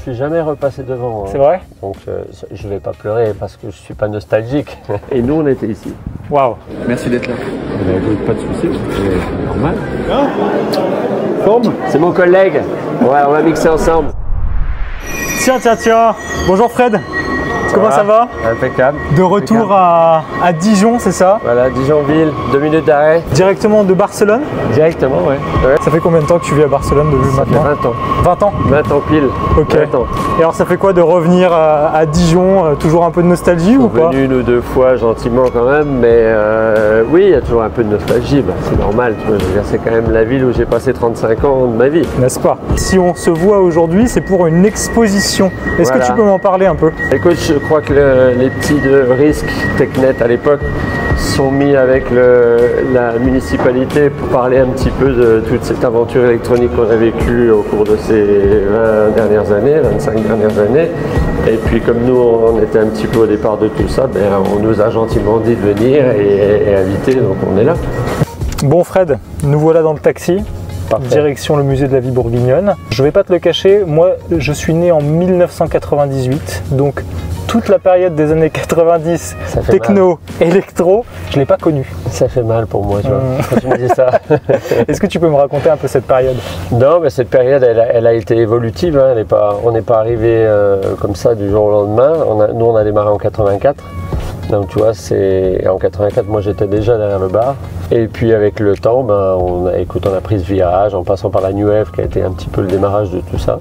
suis jamais repassé devant. Hein. C'est vrai? Donc je vais pas pleurer parce que je suis pas nostalgique. Et nous on était ici. Waouh. Merci d'être là. Pas de soucis, c'est normal. Forme? C'est mon collègue. Ouais, on va mixer ensemble. Tiens. Bonjour Fred. Comment ça va? Impeccable. De retour à Dijon, c'est ça? Voilà, Dijonville, 2 minutes d'arrêt. Directement de Barcelone? Directement, ouais. Ça fait combien de temps que tu vis à Barcelone depuis maintenant? Ça fait 20 ans. 20 ans? 20 ans pile. Ok. 20 ans. Et alors ça fait quoi de revenir à Dijon? Toujours un peu de nostalgie ou pas? Venu une ou deux fois gentiment quand même, mais oui, il y a toujours un peu de nostalgie. Bah, c'est normal, tu vois, je veux dire, c'est quand même la ville où j'ai passé 35 ans de ma vie. N'est-ce pas? Si on se voit aujourd'hui, c'est pour une exposition. Est-ce que tu peux m'en parler un peu? Écoute, je crois que les petits de Risque Technet à l'époque sont mis avec la municipalité pour parler un petit peu de toute cette aventure électronique qu'on a vécue au cours de ces 20 dernières années, 25 dernières années. Et puis comme nous, on était un petit peu au départ de tout ça, ben, on nous a gentiment dit de venir et inviter, donc on est là. Bon Fred, nous voilà dans le taxi. Parfait. Direction le musée de la vie bourguignonne. Je vais pas te le cacher, moi je suis né en 1998, donc toute la période des années 90, techno, électro, je l'ai pas connue. Ça fait mal pour moi, tu vois, quand tu me dis ça. Est-ce que tu peux me raconter un peu cette période? Non, mais cette période, elle a été évolutive. Hein. On n'est pas arrivé comme ça du jour au lendemain. Nous, on a démarré en 84. Donc tu vois, en 84, moi j'étais déjà derrière le bar. Et puis avec le temps, ben, on a pris ce virage en passant par la New Wave qui a été un petit peu le démarrage de tout ça.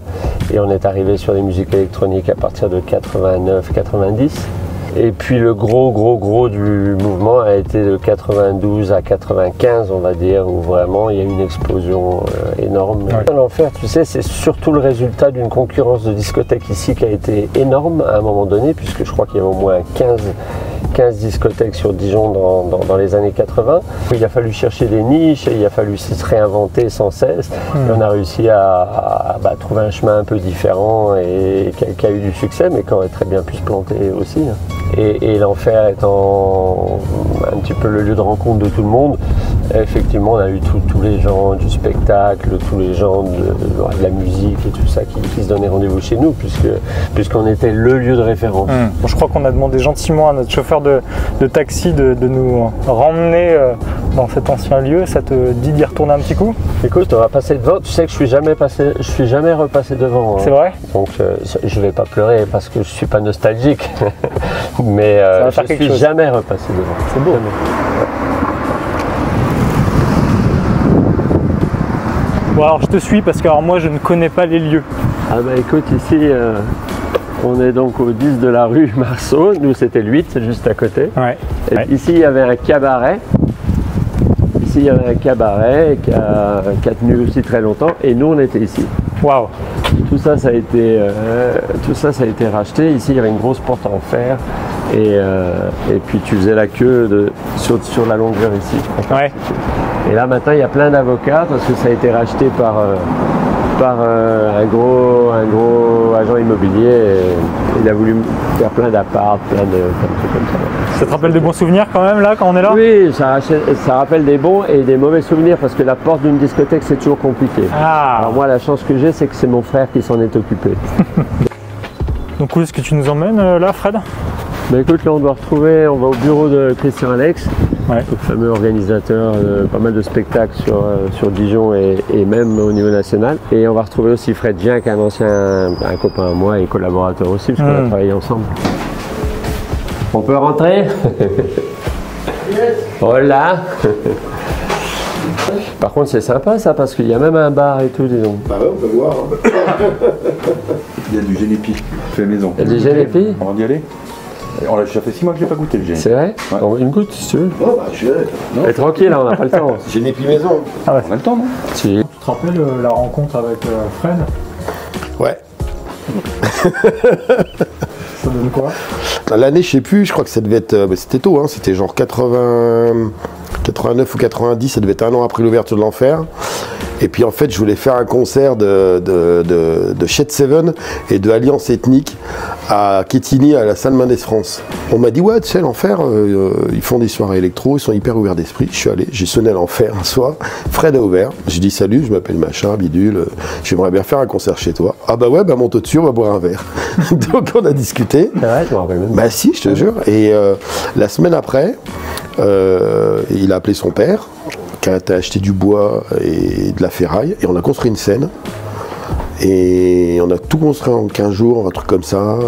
Et on est arrivé sur les musiques électroniques à partir de 89-90. Et puis le gros du mouvement a été de 92 à 95, on va dire, où vraiment il y a eu une explosion énorme. Ouais. L'enfer, tu sais, c'est surtout le résultat d'une concurrence de discothèques ici qui a été énorme à un moment donné, puisque je crois qu'il y a au moins 15 discothèques sur Dijon dans les années 80. Il a fallu chercher des niches, et il a fallu se réinventer sans cesse. Et on a réussi à trouver un chemin un peu différent et qui a eu du succès, mais qui aurait très bien pu se planter aussi. Et l'enfer étant un petit peu le lieu de rencontre de tout le monde, effectivement on a eu tous les gens du spectacle, tous les gens de la musique et tout ça qui se donnaient rendez-vous chez nous puisqu'on était le lieu de référence. Bon, je crois qu'on a demandé gentiment à notre chauffeur de taxi de nous ramener dans cet ancien lieu. Ça te dit d'y retourner un petit coup? Écoute, on va passer devant. Tu sais que je suis jamais repassé devant. Hein. C'est vrai? Donc je vais pas pleurer parce que je suis pas nostalgique. Mais je suis jamais repassé devant. C'est beau. Ouais. Bon alors je te suis parce que moi je ne connais pas les lieux. Ah bah écoute, ici on est donc au 10 de la rue Marceau. Nous c'était le 8, c'est juste à côté. Ouais. Ici il y avait un cabaret. Ici il y avait un cabaret qui a tenu aussi très longtemps et nous on était ici. Waouh. Tout ça a été racheté. Ici il y avait une grosse porte en fer et puis tu faisais la queue sur la longueur ici. Ouais. Et là maintenant il y a plein d'avocats parce que ça a été racheté par un gros agent immobilier et il a voulu faire plein d'apparts, plein de trucs comme ça. Ça te rappelle des bons souvenirs quand même là quand on est là? Oui, ça rappelle des bons et des mauvais souvenirs parce que la porte d'une discothèque c'est toujours compliqué. Ah. Alors moi la chance que j'ai c'est que c'est mon frère qui s'en est occupé. Donc où est-ce que tu nous emmènes là Fred? Bah écoute, là on va au bureau de Christian Alex, ouais. Le fameux organisateur de pas mal de spectacles sur Dijon et même au niveau national. Et on va retrouver aussi Fred Gien, qui est un copain à moi et collaborateur aussi, parce qu'on a travaillé ensemble. On peut rentrer? Voilà. Par contre c'est sympa ça, parce qu'il y a même un bar et tout, disons. Bah ouais, on peut voir. Il y a du génépi, fait maison. Il y a du génépi? On va y aller? Ça fait 6 mois que je n'ai pas goûté le génépi. C'est vrai? Ouais. Une goutte si tu veux. Oh bah je Mais tranquille, là, on n'a pas le temps. Génépi maison. Ah ouais. On a le temps, non? Si. Tu te rappelles la rencontre avec Fred? Ouais. Ça donne quoi? L'année, je sais plus, je crois que ça devait être. C'était tôt, hein, c'était genre 89 ou 90, ça devait être un an après l'ouverture de l'enfer. Et puis en fait, je voulais faire un concert de Shed Seven et de Alliance Ethnique à Quetigny, à la salle Mendes France. On m'a dit, ouais, tu sais, l'Enfer, ils font des soirées électro, ils sont hyper ouverts d'esprit. Je suis allé, j'ai sonné à l'Enfer un soir. Fred a ouvert. J'ai dit, salut, je m'appelle machin, bidule, j'aimerais bien faire un concert chez toi. Ah bah ouais, bah monte au-dessus, on va boire un verre. Donc on a discuté. Ouais, je me rappelle même. Bah si, je te jure. Et la semaine après, il a appelé son père, qui a acheté du bois et de la ferraille, et on a construit une scène. Et on a tout construit en 15 jours, un truc comme ça,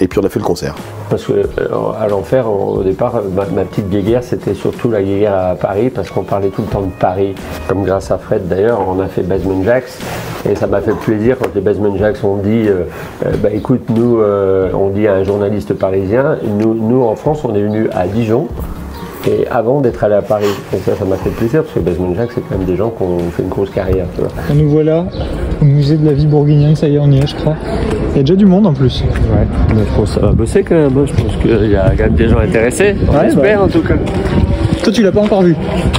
et puis on a fait le concert. Parce qu'à l'Enfer, au départ, ma petite guéguerre, c'était surtout la guéguerre à Paris, parce qu'on parlait tout le temps de Paris. Comme grâce à Fred d'ailleurs, on a fait Basement Jaxx, et ça m'a fait plaisir quand les Basement Jaxx ont dit bah écoute, nous, on dit à un journaliste parisien, nous en France, on est venu à Dijon. Et avant d'être allé à Paris, donc ça m'a fait plaisir parce que Basement Jaxx, c'est quand même des gens qui ont fait une grosse carrière. Tu vois. Nous voilà au musée de la vie bourguignonne, ça y est, on y est, je crois. Il y a déjà du monde en plus. Ouais, mais je pense que ça va bosser quand même. Je pense qu'il y a quand même des gens intéressés. On espère en tout cas. Toi, tu l'as pas encore vu?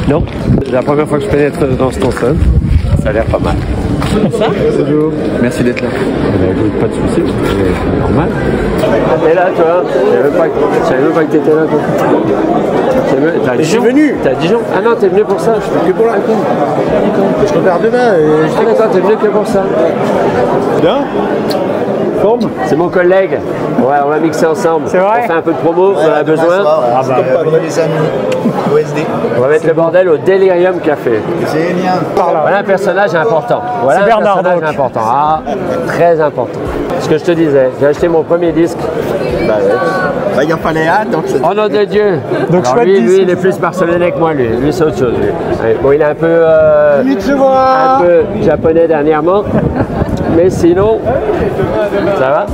Non, c'est la première fois que je pénètre dans ce stand. Ça a l'air pas mal. Ça? Bonjour. Merci d'être là. Écoute, pas de soucis, c'est normal. T'es là, toi. Je savais même pas que t'étais là, toi. Je suis venu. T'es à Dijon? Ah non, t'es venu pour ça. Je suis que pour la con. Je repars demain. Ah d'accord, t'es venu que pour ça. Bien. Forme. C'est mon collègue. Ouais, on va mixer ensemble. C'est vrai? On fait un peu de promo, on en a besoin. Ah bah, on va les amis. OSD. On va mettre le bordel au Delirium Café. Génial. Voilà un personnage important. Voilà un Bernard, personnage donc. important. Ah, très important. Ce que je te disais, j'ai acheté mon premier disque. Bah ouais. Bah, il en fallait un, donc c'est... Oh nom de Dieu. Donc, alors chouette lui, disque. il est plus barcelonais que moi, lui. Lui, c'est autre chose. Lui. Ouais, bon, il est un peu, un peu japonais dernièrement. Mais sinon, ça va?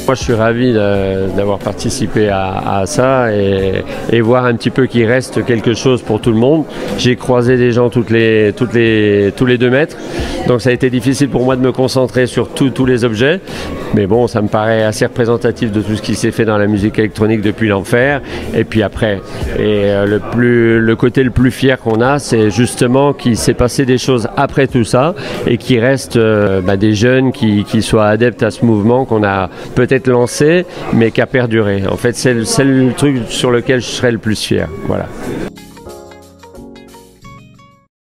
Moi, je suis ravi d'avoir participé à ça et voir un petit peu qu'il reste quelque chose pour tout le monde. J'ai croisé des gens tous les 2 mètres, donc ça a été difficile pour moi de me concentrer sur tous les objets. Mais bon, ça me paraît assez représentatif de tout ce qui s'est fait dans la musique électronique depuis l'Enfer. Et puis après, le côté le plus fier qu'on a, c'est justement qu'il s'est passé des choses après tout ça et qu'il reste des jeunes qui soient adeptes à ce mouvement qu'on a peut-être lancé, mais qui a perduré. En fait, c'est le truc sur lequel je serais le plus fier. Voilà.